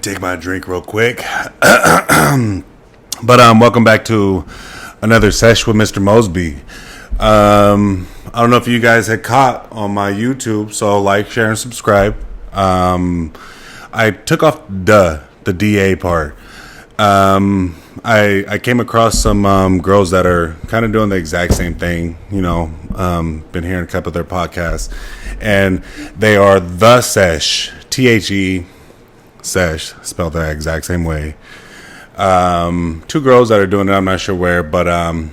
Take my drink real quick. But welcome back to another Sesh with Mr. Mosby. I don't know if you guys had caught on my YouTube, so like, share, and subscribe. I took off the DA part. I came across some girls that are kind of doing the exact same thing, been hearing a couple of their podcasts, and they are the Sesh, THE Sesh, spelled the exact same way. Two girls that are doing it, I'm not sure where, but I'm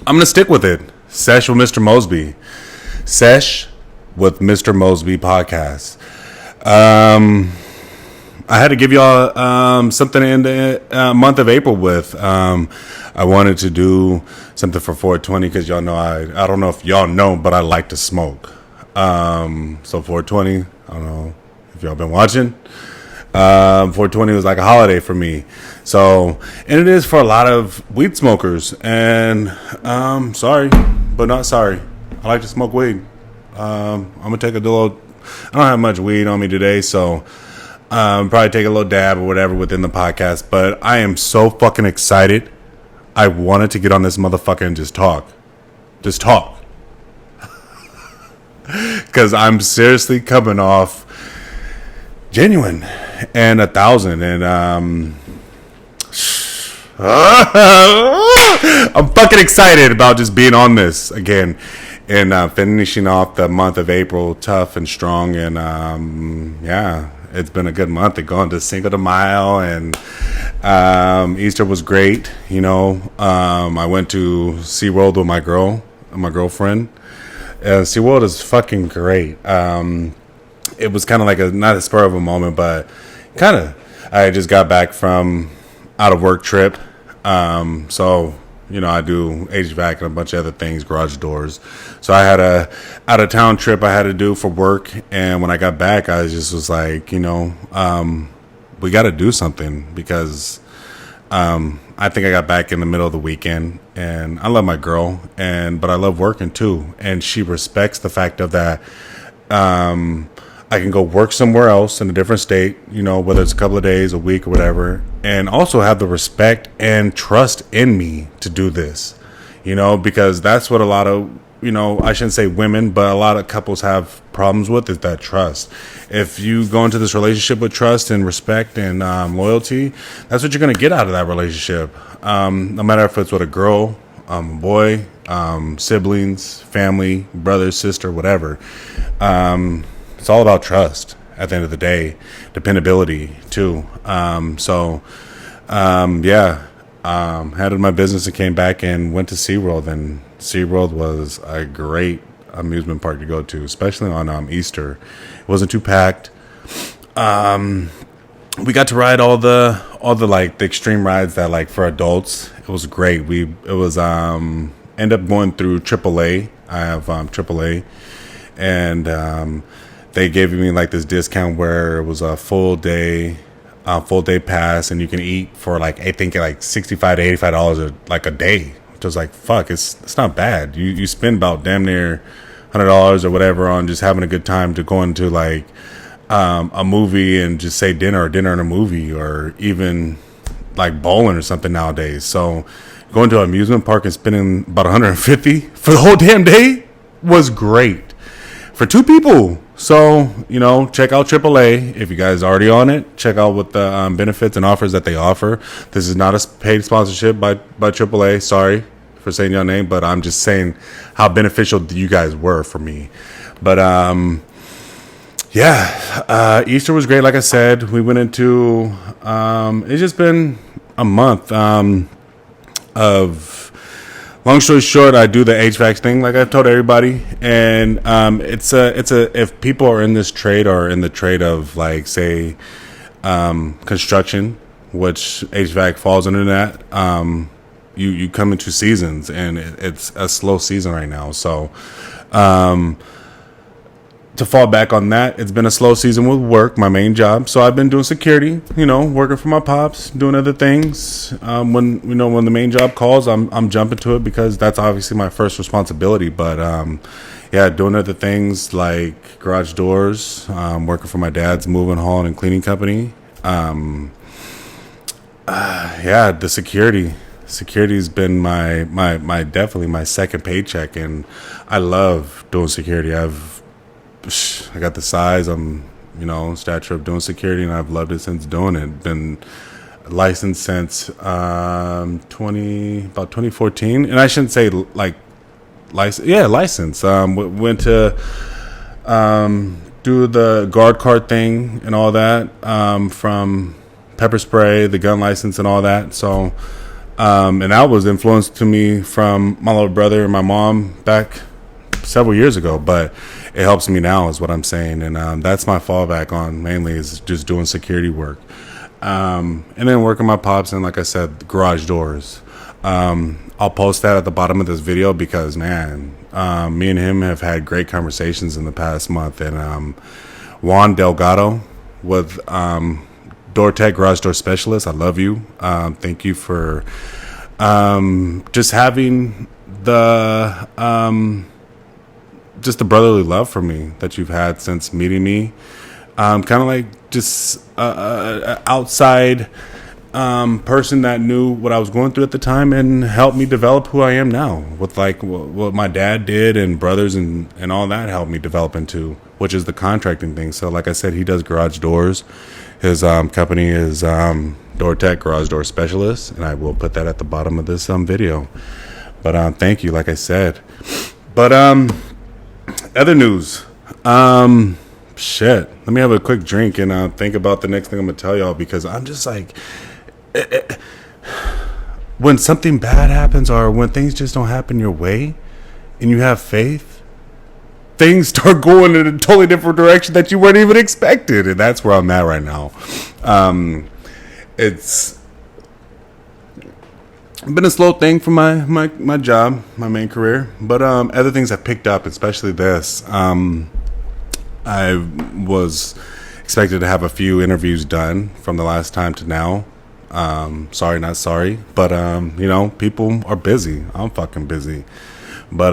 going to stick with it. Sesh with Mr. Mosby. Sesh with Mr. Mosby podcast. I had to give y'all something in the month of April with. I wanted to do something for 420 because y'all know I don't know if y'all know, but I like to smoke. So 420, I don't know if y'all been watching. 420 was like a holiday for me. So, and it is for a lot of weed smokers. And sorry, but not sorry. I like to smoke weed. I'm gonna take a little. I don't have much weed on me today, so probably take a little dab or whatever within the podcast. But I am so fucking excited. I wanted to get on this motherfucker and just talk. Because I'm seriously coming off genuine and 1,000, and I'm fucking excited about just being on this again and finishing off the month of April tough and strong. And yeah, it's been a good month. They're going to Cinco de Mayo, and Easter was great. I went to SeaWorld with my girlfriend. SeaWorld is fucking great. It was kind of like not a spur of a moment, but kind of. I just got back from out of work trip. So, I do HVAC and a bunch of other things, garage doors. So I had a out of town trip I had to do for work. And when I got back, I was like, we got to do something because I think I got back in the middle of the weekend, and I love my girl, but I love working too. And she respects the fact of that. I can go work somewhere else in a different state, whether it's a couple of days, a week, or whatever, and also have the respect and trust in me to do this, because that's what a lot of, I shouldn't say women, but a lot of couples have problems with, is that trust. If you go into this relationship with trust and respect and loyalty, that's what you're going to get out of that relationship. No matter if it's with a girl, a boy, siblings, family, brother, sister, whatever. It's all about trust at the end of the day, dependability too. Handled my business and came back and went to SeaWorld, and SeaWorld was a great amusement park to go to, especially on Easter. It wasn't too packed. We got to ride all the like the extreme rides that like for adults. It was great. End up going through AAA. I have AAA, and they gave me like this discount where it was a full day pass, and you can eat for like I think like $65 to $85 like a day, which was like fuck. It's not bad. You spend about damn near $100 or whatever on just having a good time to go into like a movie and just say dinner and a movie, or even like bowling or something nowadays. So going to an amusement park and spending about $150 for the whole damn day was great for two people. So, check out AAA. If you guys are already on it, check out what the benefits and offers that they offer. This is not a paid sponsorship by AAA. Sorry for saying your name, but I'm just saying how beneficial you guys were for me. But, Easter was great. Like I said, we went into, it's just been a month of... Long story short, I do the HVAC thing, like I've told everybody, and it's a if people are in this trade or in the trade of like say construction, which HVAC falls under that, you come into seasons, and it's a slow season right now. So to fall back on that, it's been a slow season with work, my main job. So I've been doing security, working for my pops, doing other things. When the main job calls, I'm jumping to it because that's obviously my first responsibility. But doing other things like garage doors, working for my dad's moving, hauling, and cleaning company. Yeah, the security's been my definitely my second paycheck, and I love doing security. I got the size, stature of doing security, and I've loved it since doing it. Been licensed since 2014, and I shouldn't say like license. Went to do the guard card thing and all that, from pepper spray, the gun license, and all that. So, and that was influenced to me from my little brother and my mom back several years ago. But it helps me now, is what I'm saying, and that's my fallback on mainly, is just doing security work, and then working my pops and, like I said, garage doors. I'll post that at the bottom of this video because, man, me and him have had great conversations in the past month. And Juan Delgado with Door Tech Garage Door Specialist, I love you. Thank you for just having the just the brotherly love for me that you've had since meeting me. Kind of like just outside person that knew what I was going through at the time and helped me develop who I am now, with like what my dad did, and brothers and all that helped me develop into, which is the contracting thing. So like I said, he does garage doors. His company is Door Tech Garage Door Specialist, and I will put that at the bottom of this video. But thank you, like I said. But other news. Shit. Let me have a quick drink and think about the next thing I'm gonna tell y'all, because I'm just like, when something bad happens, or when things just don't happen your way, and you have faith, things start going in a totally different direction that you weren't even expected, and that's where I'm at right now. It's been a slow thing for my job, my main career, but other things have picked up, especially this. I was expected to have a few interviews done from the last time to now. Sorry, not sorry, but people are busy. I'm fucking busy, but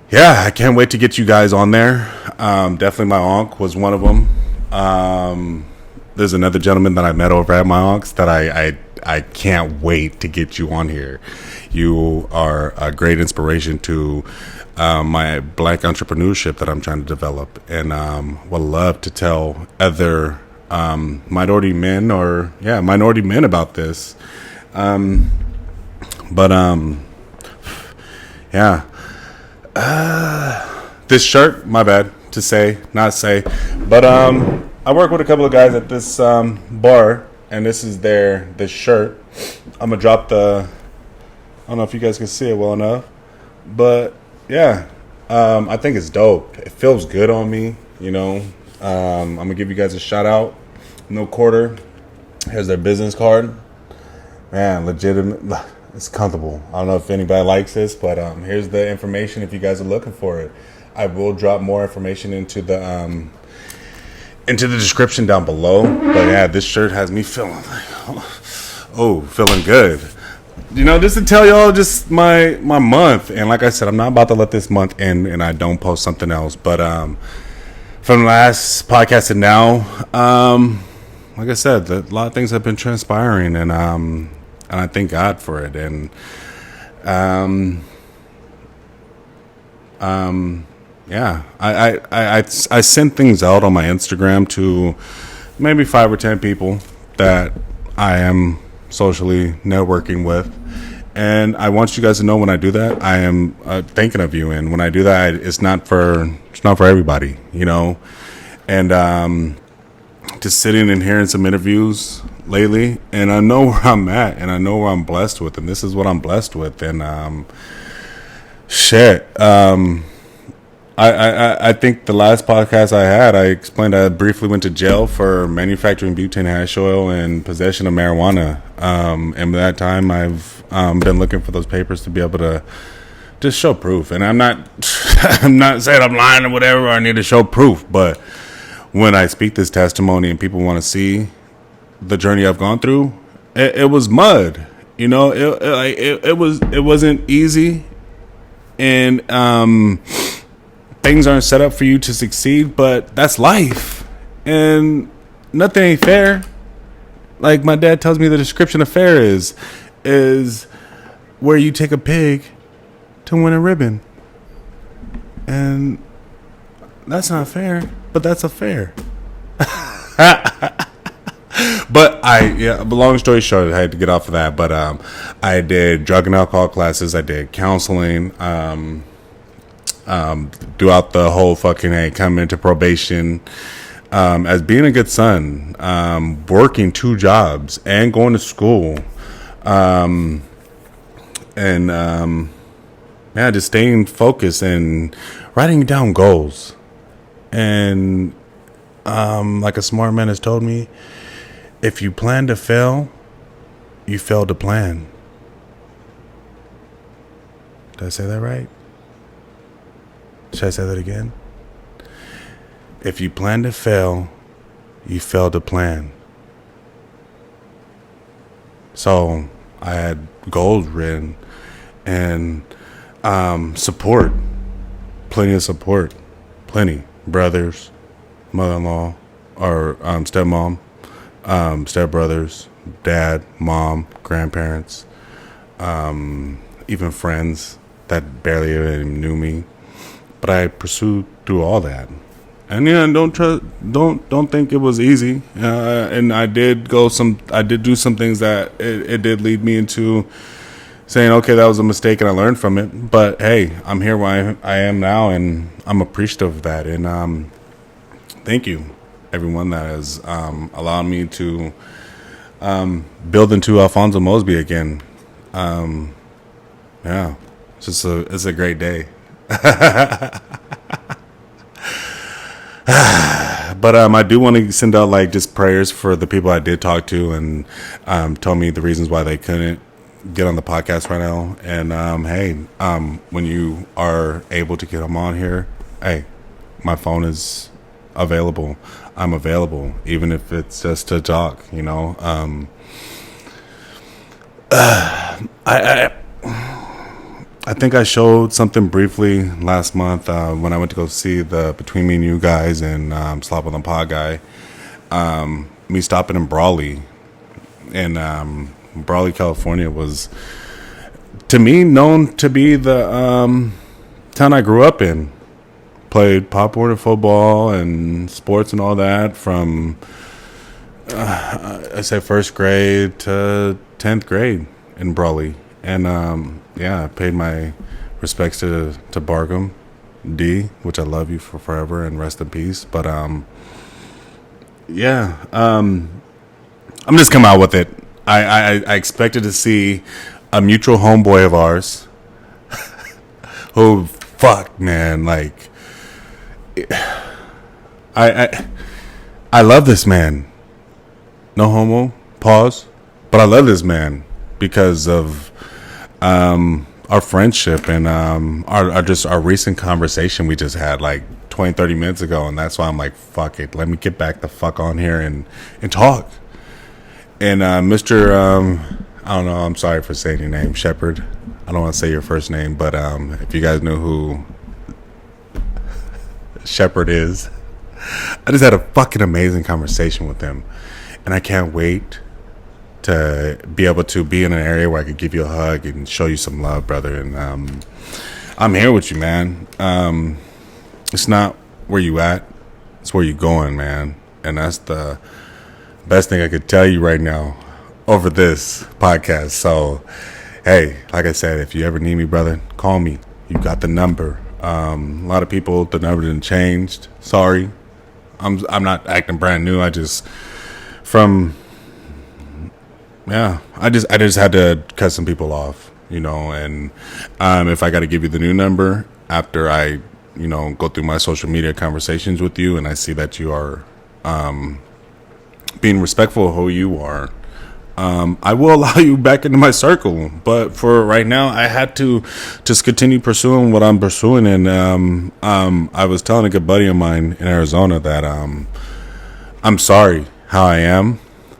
yeah, I can't wait to get you guys on there. Definitely my onk was one of them. There's another gentleman that I met over at my onk's that I can't wait to get you on here. You are a great inspiration to my black entrepreneurship that I'm trying to develop, and would love to tell other minority men about this. Yeah. This shirt, my bad to say, not say, but I work with a couple of guys at this bar, and this is this shirt. I'm gonna drop I don't know if you guys can see it well enough, but yeah, I think it's dope. It feels good on me, I'm gonna give you guys a shout out. No quarter. Here's their business card. Man, legitimate. It's comfortable. I don't know if anybody likes this, but here's the information if you guys are looking for it. I will drop more information into the description down below. But yeah, this shirt has me feeling like, feeling good. Just to tell y'all just my month. And like I said, I'm not about to let this month end and I don't post something else. But from the last podcast to now, like I said, a lot of things have been transpiring, and I thank God for it. And yeah, I send things out on my Instagram to maybe 5 or 10 people that I am socially networking with, and I want you guys to know when I do that, I am thinking of you. And when I do that, it's not for everybody, and just sitting and hearing some interviews lately, and I know where I'm at, and I know where I'm blessed with, and this is what I'm blessed with. And I think the last podcast I had, I explained I briefly went to jail for manufacturing butane hash oil and possession of marijuana. And by that time, I've been looking for those papers to be able to just show proof. And I'm not I'm not saying I'm lying or whatever, or I need to show proof, but when I speak this testimony and people want to see the journey I've gone through, it was mud. It wasn't easy, and things aren't set up for you to succeed, but that's life. And nothing ain't fair. Like my dad tells me the description of fair is where you take a pig to win a ribbon. And that's not fair, but that's a fair. But long story short, I had to get off of that. But I did drug and alcohol classes. I did counseling. Throughout the whole fucking coming into probation, as being a good son, working 2 jobs and going to school, just staying focused and writing down goals. And like a smart man has told me, if you plan to fail, you fail to plan. Did I say that right? Should I say that again? If you plan to fail, you fail to plan. So I had goals written and support. Plenty of support. Plenty. Brothers, mother-in-law, or stepmom, stepbrothers, dad, mom, grandparents, even friends that barely even knew me. But I pursued through all that, and don't think it was easy. And I did do some things that it did lead me into saying, okay, that was a mistake, and I learned from it. But hey, I'm here where I am now, and I'm appreciative of that. And thank you, everyone that has allowed me to build into Alfonso Mosby again. It's a great day. But I do want to send out like just prayers for the people I did talk to and told me the reasons why they couldn't get on the podcast right now. And when you are able to get them on here, hey, my phone is available. I'm available, even if it's just to talk. I think I showed something briefly last month when I went to go see the Between Me and You guys and Slop on the Pod guy. Me stopping in Brawley. And Brawley, California was, to me, known to be the town I grew up in. Played pop water football and sports and all that from, I say, 1st grade to 10th grade in Brawley. And I paid my respects to Bargum D, which I love you for forever and rest in peace. But I'm just coming out with it. I expected to see a mutual homeboy of ours who, fuck, man, like, I love this man. No homo, pause. But I love this man because of our friendship and our recent conversation we just had like 20-30 minutes ago. And that's why I'm like, fuck it, let me get back the fuck on here and talk. And Mr. I don't know, I'm sorry for saying your name, Shepard. I don't want to say your first name, but if you guys know who Shepard is, I just had a fucking amazing conversation with him. And I can't wait to be able to be in an area where I could give you a hug and show you some love, brother. And I'm here with you, man. It's not where you at, it's where you going, man. And that's the best thing I could tell you right now over this podcast. So, hey, like I said, if you ever need me, brother, call me. You got the number. A lot of people, the number didn't change. Sorry. I'm not acting brand new. I just had to cut some people off, and if I got to give you the new number after I, go through my social media conversations with you and I see that you are being respectful of who you are, I will allow you back into my circle. But for right now, I had to just continue pursuing what I'm pursuing. And I was telling a good buddy of mine in Arizona that I'm sorry how I am.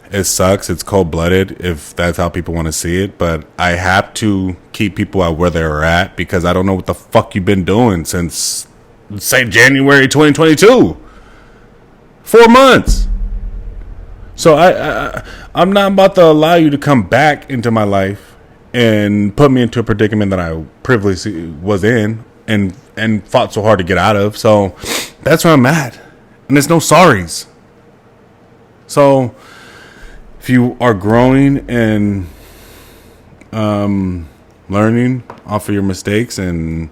It sucks. It's cold-blooded if that's how people want to see it. But I have to keep people at where they're at because I don't know what the fuck you've been doing since, say, January 2022. 4 months. So I'm not about to allow you to come back into my life and put me into a predicament that I previously was in and fought so hard to get out of. So that's where I'm at. And there's no sorries. So if you are growing and learning off of your mistakes and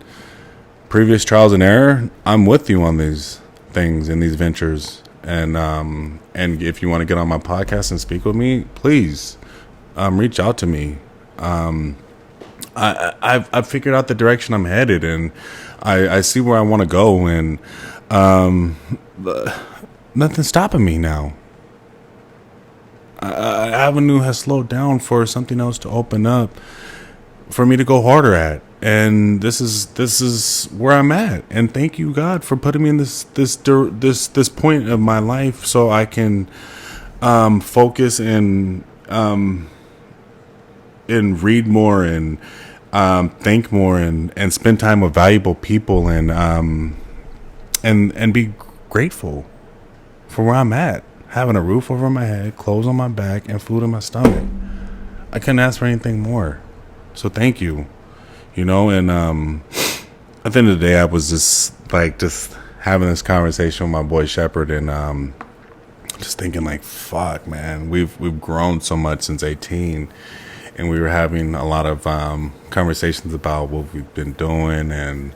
previous trials and error, I'm with you on these things and these ventures. And if you want to get on my podcast and speak with me, please reach out to me. I've figured out the direction I'm headed, and I see where I want to go, and nothing's stopping me now. Avenue has slowed down for something else to open up for me to go harder at, and this is where I'm at. And thank you, God, for putting me in this point of my life so I can focus and read more and think more and spend time with valuable people and be grateful for where I'm at. Having a roof over my head, clothes on my back, and food in my stomach. I couldn't ask for anything more. So thank you. And at the end of the day, I was just having this conversation with my boy Shepard, and just thinking fuck, man, we've grown so much since 18, and we were having a lot of conversations about what we've been doing and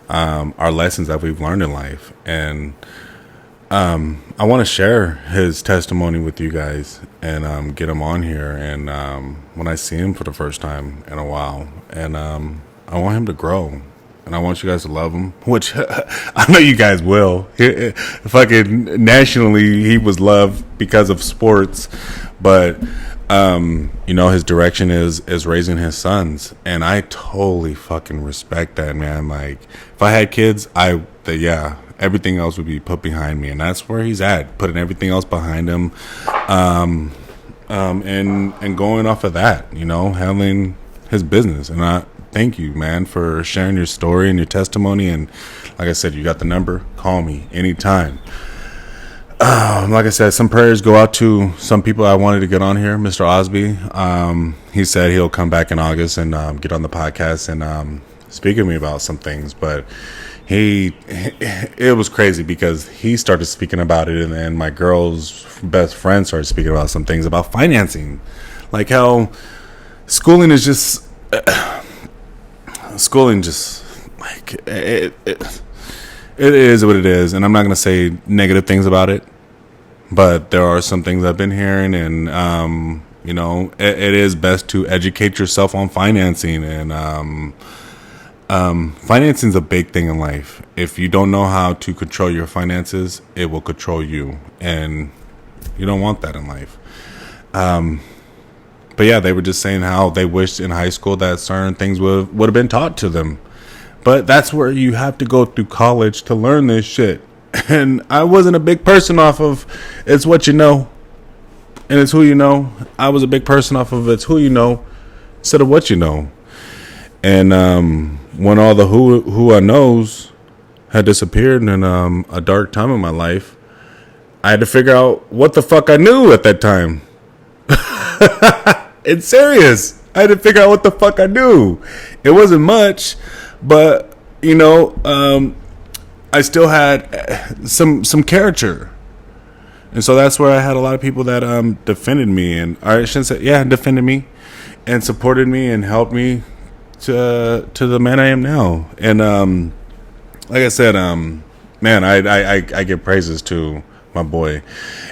our lessons that we've learned in life, and I want to share his testimony with you guys and get him on here, and when I see him for the first time in a while, and I want him to grow, and I want you guys to love him, which I know you guys will. Fucking nationally, he was loved because of sports, but his direction is raising his sons, and I totally fucking respect that, man. If I had kids, everything else would be put behind me, and that's where he's at, putting everything else behind him, and going off of that, handling his business. And I thank you, man, for sharing your story and your testimony. And like I said, you got the number. Call me anytime. Like I said, some prayers go out to some people I wanted to get on here. Mr. Osby, he said he'll come back in August and get on the podcast and speak with me about some things, but it was crazy because he started speaking about it, and then my girl's best friend started speaking about some things about financing, like how schooling is just it is what it is. And I'm not going to say negative things about it, but there are some things I've been hearing, and it is best to educate yourself on financing. And financing is a big thing in life. If you don't know how to control your finances, it will control you, and you don't want that in life. But yeah, they were just saying how they wished in high school that certain things would have been taught to them. But that's where you have to go through college to learn this shit. And I wasn't a big person off of it's what you know and it's who you know. I was a big person off of it's who you know instead of what you know. And when all the who I knows had disappeared in a dark time in my life, I had to figure out what the fuck I knew at that time. It's serious. I had to figure out what the fuck I knew. It wasn't much, but I still had some character, and so that's where I had a lot of people that defended me, and I shouldn't say defended me, and supported me and helped me to the man I am now. And like I said, man, I give praises to my boy,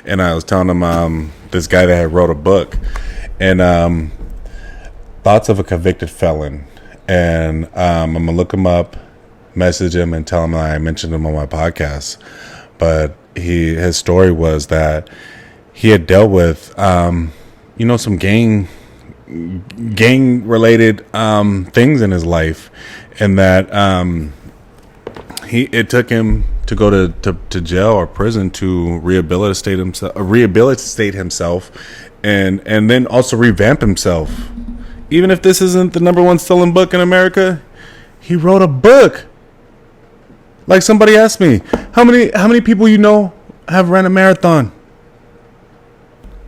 and I was telling him this guy that had wrote a book, and Thoughts of a Convicted Felon, and I'm gonna look him up, message him, and tell him that I mentioned him on my podcast. But his story was that he had dealt with some gang related things in his life, and that it took him to go to jail or prison to rehabilitate himself, and then also revamp himself. Even if this isn't the number one selling book in America, he wrote a book. Like, somebody asked me, how many people have ran a marathon?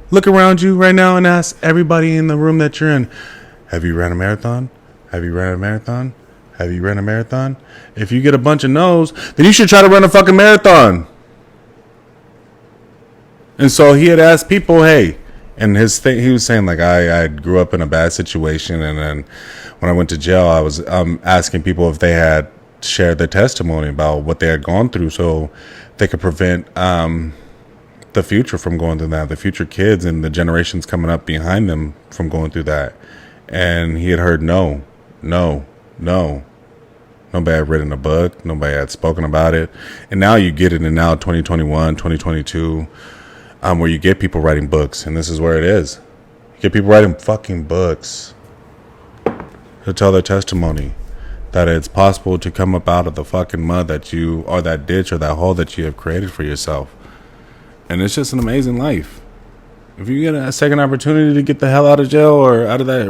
Look around you right now and ask everybody in the room that you're in, have you ran a marathon? Have you ran a marathon? Have you ran a marathon? If you get a bunch of no's, then you should try to run a fucking marathon. And so he had asked people, hey, and his thing, he was saying like, I grew up in a bad situation, and then when I went to jail, I was asking people if they had shared their testimony about what they had gone through, so they could prevent the future from going through that, the future kids and the generations coming up behind them from going through that. And he had heard no. Nobody had written a book. Nobody had spoken about it. And now you get it in now 2021, 2022, where you get people writing books. And this is where it is. You get people writing fucking books to tell their testimony. That it's possible to come up out of the fucking mud that you, or that ditch or that hole that you have created for yourself. And it's just an amazing life. If you get a second opportunity to get the hell out of jail or out of that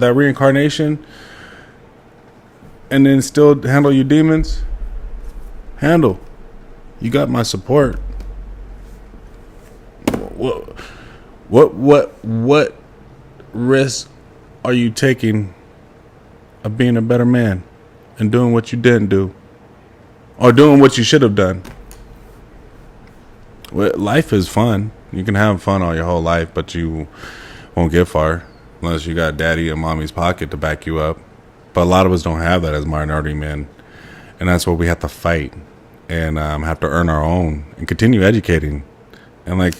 that reincarnation, and then still handle your demons, handle. You got my support. What risk are you taking of being a better man and doing what you didn't do, or doing what you should have done? Well, life is fun. You can have fun all your whole life, but you won't get far unless you got daddy and mommy's pocket to back you up. But a lot of us don't have that as minority men, and that's what we have to fight and have to earn our own and continue educating. And like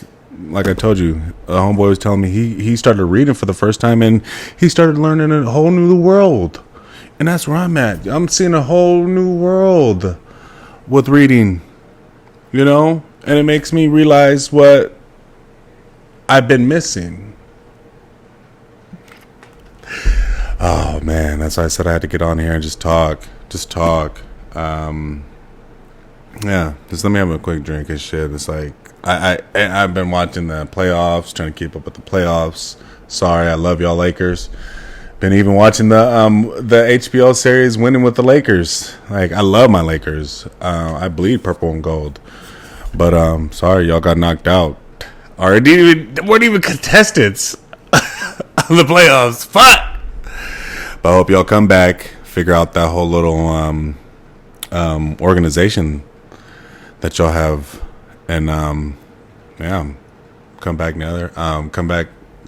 I told you, a homeboy was telling me he started reading for the first time, and he started learning a whole new world. And that's where I'm at. I'm seeing a whole new world with reading, you know? And it makes me realize what I've been missing. Oh, man. That's why I said I had to get on here and just talk. Yeah, just let me have a quick drink and shit. It's like, I've been watching the playoffs, trying to keep up with the playoffs. Sorry, I love y'all Lakers. Been even watching the HBO series Winning with the Lakers. Like, I love my Lakers. I bleed purple and gold. But sorry, y'all got knocked out. Or weren't even contestants of the playoffs. Fuck. But I hope y'all come back, figure out that whole little organization that y'all have, and yeah, come back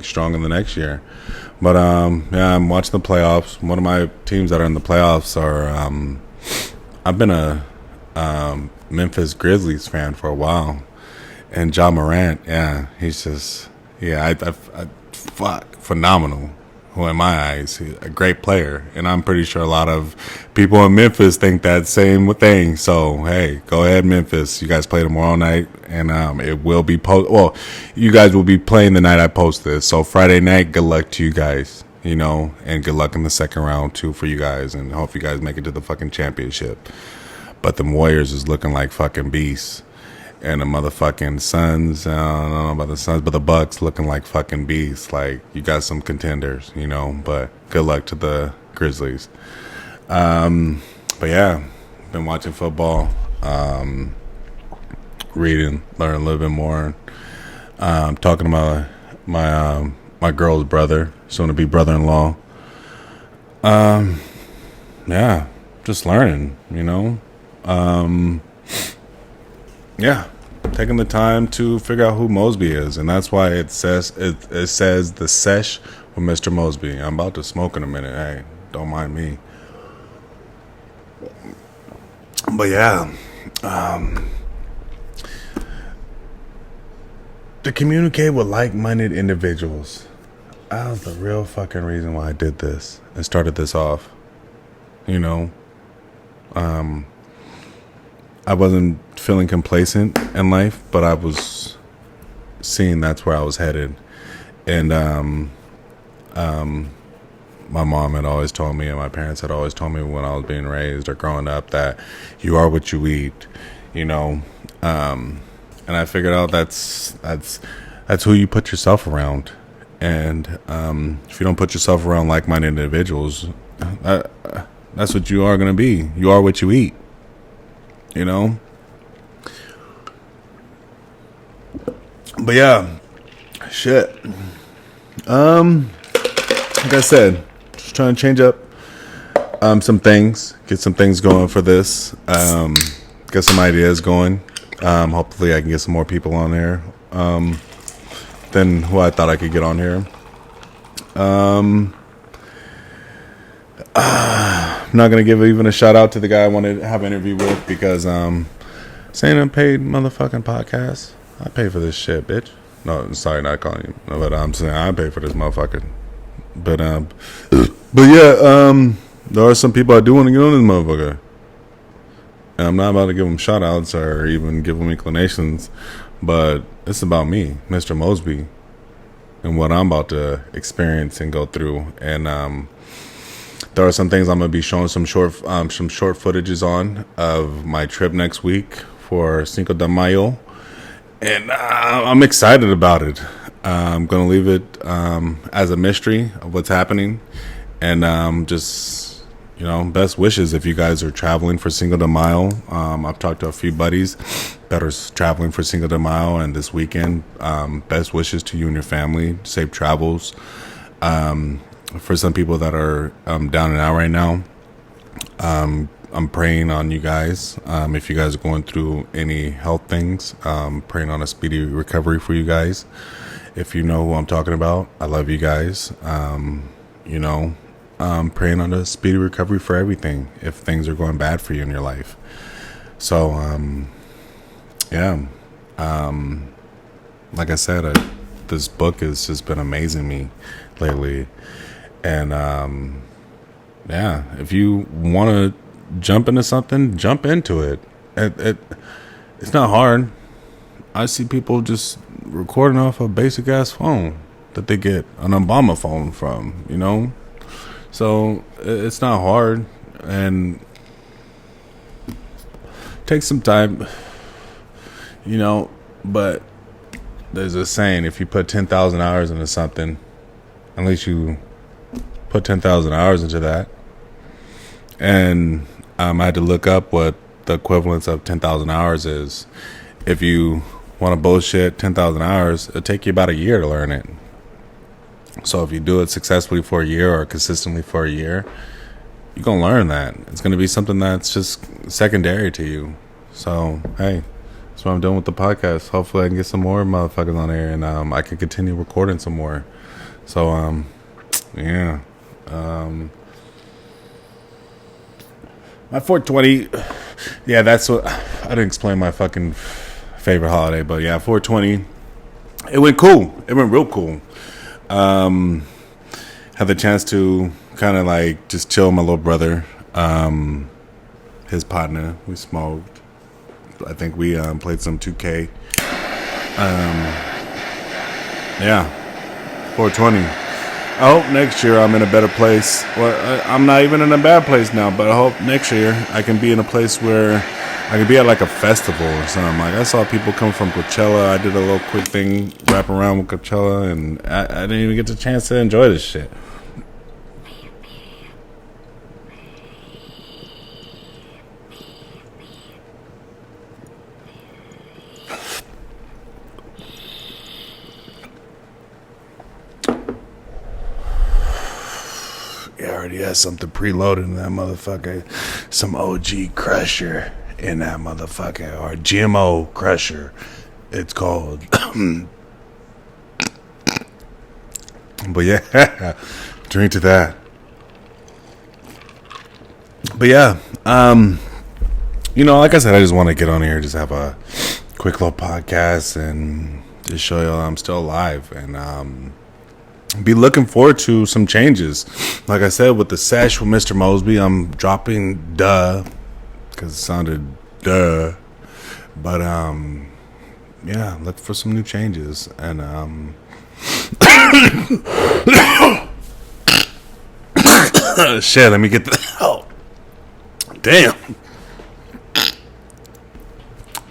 strong in the next year. But yeah, I'm watching the playoffs. One of my teams that are in the playoffs are I've been a Memphis Grizzlies fan for a while, and Ja Morant, yeah, he's just, yeah, fuck, phenomenal. Who in my eyes, he's a great player, and I'm pretty sure a lot of people in Memphis think that same thing. So hey, go ahead, Memphis. You guys play tomorrow night, and it will be well, you guys will be playing the night I post this. So Friday night, good luck to you guys, you know, and good luck in the second round too for you guys, and hope you guys make it to the fucking championship. But the Warriors is looking like fucking beasts. And the motherfucking Suns, I don't know about the Suns, but the Bucks looking like fucking beasts. Like, you got some contenders, you know, but good luck to the Grizzlies. But yeah, been watching football, reading, learning a little bit more. Talking about my girl's brother, soon to be brother-in-law. Yeah, just learning, you know. Yeah, taking the time to figure out who Mosby is, and that's why it says the Sesh with Mr. Mosby. I'm about to smoke in a minute. Hey, don't mind me. But yeah, to communicate with like-minded individuals. That was the real fucking reason why I did this and started this off. You know, I wasn't feeling complacent in life, but I was seeing that's where I was headed. And my mom had always told me, and my parents had always told me when I was being raised or growing up, that you are what you eat, you know. And I figured out that's who you put yourself around. And if you don't put yourself around like-minded individuals, that's what you are going to be. You are what you eat. You know? But yeah, Shit. Like I said, just trying to change up some things, get some things going for this. Get some ideas going. Hopefully I can get some more people on there than who I thought I could get on here. I'm not gonna give even a shout out to the guy I wanted to have an interview with because this ain't a paid motherfucking podcast. I pay for this shit, bitch. No, sorry, not calling you. No, but I'm saying I pay for this motherfucker. But yeah, there are some people I do want to get on this motherfucker. And I'm not about to give them shout outs or even give them inclinations, but it's about me, Mr. Mosby, and what I'm about to experience and go through. And there are some things I'm gonna be showing some short footages on of my trip next week for Cinco de Mayo, and I'm excited about it. I'm gonna leave it as a mystery of what's happening, and just best wishes if you guys are traveling for Cinco de Mayo. I've talked to a few buddies that are traveling for Cinco de Mayo and this weekend. Best wishes to you and your family. Safe travels. For some people that are down and out right now, I'm praying on you guys. If you guys are going through any health things, praying on a speedy recovery for you guys. If you know who I'm talking about, I love you guys. Praying on a speedy recovery for everything if things are going bad for you in your life. So, like I said, this book has just been amazing me lately. And, if you want to jump into something, jump into it. It's not hard. I see people just recording off a basic ass phone that they get an Obama phone from, So it's not hard, and take some time, but there's a saying, if you put 10,000 hours into something, at least you put 10,000 hours into that. And I had to look up what the equivalence of 10,000 hours is. If you want to bullshit 10,000 hours, it'll take you about a year to learn it. So if you do it successfully for a year or consistently for a year, you're going to learn that. It's going to be something that's just secondary to you. So, hey, that's what I'm doing with the podcast. Hopefully I can get some more motherfuckers on there, and I can continue recording some more. So, yeah. My 420, yeah, that's what, I didn't explain my fucking favorite holiday, but yeah, 420, it went cool. It went real cool. Had the chance to kind of like just chill with my little brother, his partner. We smoked. I think we played some 2K. Yeah, 420. I hope next year I'm in a better place. Well, I'm not even in a bad place now, but I hope next year I can be in a place where I can be at like a festival or something. Like I saw people come from Coachella. I did a little quick thing, wrap around with Coachella, and I didn't even get the chance to enjoy this shit. Yeah, I already had something preloaded in that motherfucker. Some OG Crusher in that motherfucker, or GMO Crusher, it's called. But yeah, drink to that. But yeah, like I said, I just want to get on here, just have a quick little podcast, and just show y'all I'm still alive, and be looking forward to some changes. Like I said, with the Sesh with Mr. Mosby, I'm dropping because it sounded duh. But yeah, look for some new changes, and shit, let me get the damn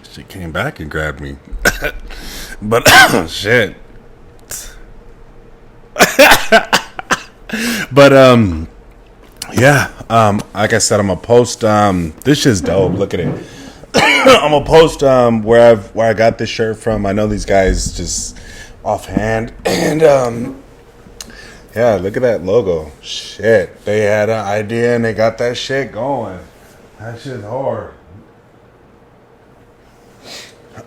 shit came back and grabbed me. But shit. But yeah, like I said, I'm gonna post this shit's dope. Look at it. I'm gonna post where I got this shirt from. I know these guys just offhand. And yeah, look at that logo. Shit, they had an idea and they got that shit going. That shit's hard.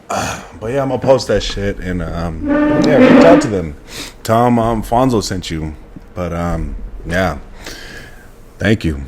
But yeah, I'm gonna post that shit and yeah, reach out to them. Tell them Fonzo sent you. But yeah, thank you.